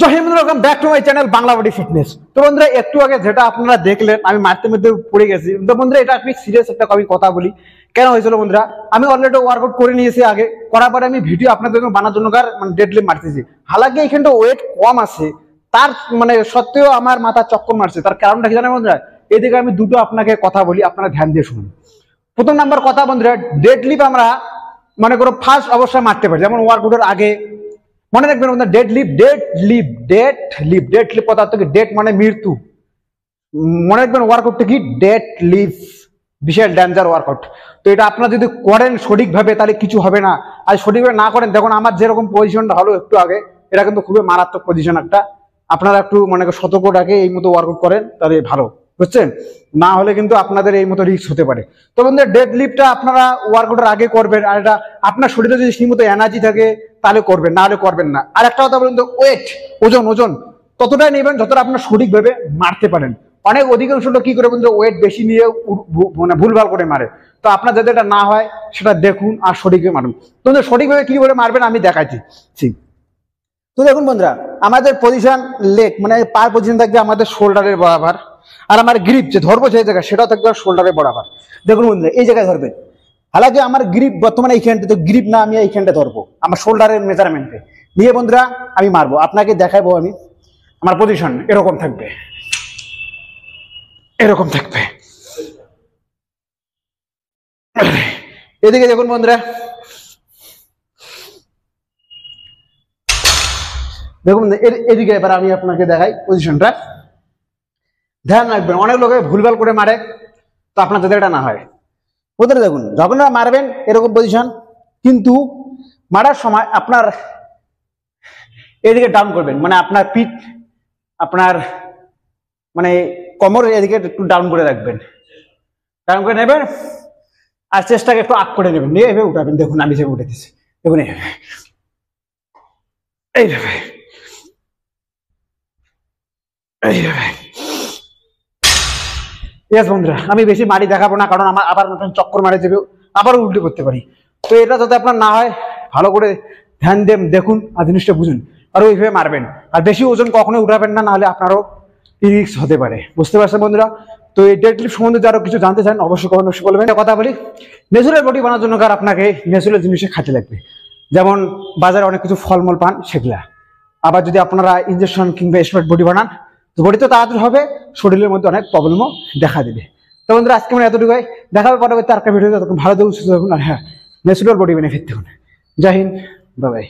জয় হিন্দ, welcome back to my channel Bangla body fitness. তো বন্ধুরা, একটু আগে যেটা আপনারা দেখলেন আমি মারতে মধ্যে পড়ে গেছি। তো বন্ধুরা, এটা আপনি সিরিয়াস একটা আমি কথা বলি, কেন হয়েছিল বন্ধুরা, আমি অলরেডি ওয়ার্কআউট করে নিয়েছি আগে, করার পরে আমি ভিডিও আপনাদের জন্য বানার জন্য মানে ডেডলিফট মারতেছি। হালাকি এখানটা ওয়েট কম আছে, তার মানে সত্ত্বেও আমার মাথা চক্কর মারছে। তার কারণটা কি জানেন বন্ধুরা? এদিকে আমি দুটো আপনাকে কথা বলি, আপনারা ধ্যান দিয়ে শুনুন। প্রথম নাম্বার কথা বন্ধুরা, ডেডলিফট আমরা মনে করো ফার্স্ট অবস্থায় মারতে পারি, যেমন ওয়ার্কআউটের আগে। মনে রাখবেন বন্ধুরা, ডেডলিফট কথা থেকে ডেড মানে মৃত্যু। মনে রাখবেন ওয়ার্কআউটটা কি? ডেডলিফট, বিশাল ডেঞ্জার ওয়ার্কআউট। তো এটা আপনারা যদি করেন সঠিকভাবে তাহলে কিছু হবে না, আর সঠিকভাবে না করেন, দেখুন আমার যেরকম পজিশনটা হলো একটু আগে, এটা কিন্তু খুবই মারাত্মক পজিশন একটা। আপনারা একটু মনে সতর্ক রাখে এই মতো ওয়ার্কআউট করেন তাহলে ভালো, বুঝছেন? না হলে কিন্তু আপনাদের এই মতো রিস্ক হতে পারে। তো বন্ধুরা, ডেডলিফটটা আপনারা ওয়ার্কআউটের আগে করবেন, আর এটা আপনার শরীরে যদি সেই মতো এনার্জি থাকে তাহলে করবেন, না হলে করবেন না। আর একটা কথা বলুন তো, ওয়েট ওজন ততটাই নেবেন যতটা আপনার সঠিকভাবে মারতে পারেন। অনেক অধিকাংশ লোক কি করে বন্ধুরা, ওয়েট বেশি নিয়ে মানে ভুলভাল করে মারে। তো আপনার যাতে এটা না হয় সেটা দেখুন আর সঠিকভাবে মারুন। তো সঠিকভাবে কি করে মারবেন আমি দেখাচ্ছি। তো দেখুন বন্ধুরা, আমাদের পজিশন লেগ মানে পায়ের পজিশন থাকবে আমাদের শোল্ডারের বরাবর, আর আমার গ্রিপ যে ধরবো সেই জায়গায় সেটাও থাকবে শোল্ডারের বরাবর। দেখুন বন্ধুরা, এই জায়গায় ধরবেন। হালাকি আমার গ্রিপ বর্তমানে এইখানটা, তো গ্রিপ না আমি এইখানটা ধরবো আমার শোল্ডারের মেজারমেন্টে নিয়ে বন্ধুরা আমি মারবো। আপনাকে দেখাবো আমি, আমার পজিশন এরকম থাকবে, এরকম থাকবে। এদিকে দেখুন বন্ধুরা, দেখুন এদিকে এবার আমি আপনাকে দেখাই পজিশনটা। ধ্যান রাখবেন, অনেক লোকে ভুলভাল করে মারে, তো আপনার যাতে এটা না হয়। বন্ধুরা দেখুন, যখন মারবেন এরকম পজিশন, কিন্তু মারার সময় আপনার এদিকে ডাউন করবেন, মানে আপনার পিঠ আপনার মানে কোমরের এদিকে একটু ডাউন করে রাখবেন, ডাউন করে নেবেন, আর চেষ্টাকে একটু আপ করে নেবেন, নিয়ে এভাবে উঠাবেন। দেখুন আমি যেভাবে উঠে দিচ্ছি, দেখুন এইভাবে ইয়েস বন্ধুরা, আমি বেশি মারি দেখাবো না, কারণ আমার আবার নতুন চক্কর মারে যাবে, আবারও উল্টে করতে পারি। তো এটা যাতে আপনার না হয় ভালো করে ধ্যান দেন, দেখুন আর জিনিসটা বুঝুন, আর ওইভাবে মারবেন। আর বেশি ওজন কখনোই উঠাবেন না, নাহলে আপনারও রিস্ক হতে পারে, বুঝতে পারছেন বন্ধুরা? তো এই ডেডলিফট সম্বন্ধে যারা কিছু জানতে চান অবশ্যই কমেন্ট বক্সে বলবেন। কথা বলি, ন্যাচুরাল বডি বানানোর জন্য আপনাকে ন্যাচুরাল জিনিসে খাতে লাগবে, যেমন বাজারে অনেক কিছু ফলমূল পান সেগুলা। আবার যদি আপনারা ইনজেকশন কিংবা স্টেরয়েড বডি বানান, তো বডি তো তাড়াতাড়ি হবে, শরীরের মধ্যে অনেক প্রবলেমও দেখা দিবে। তো বন্ধুরা, আজকে মানে এতটুকুই, দেখা হবে পরবর্তী আরেকটা ভিডিওতে। তখন ভালো থাকুন, সুস্থ থাকুন, আর হ্যাঁ, ন্যাচুরাল বডি বেনিফিট দেখুন। জয় হিন্দ, বাই বাই।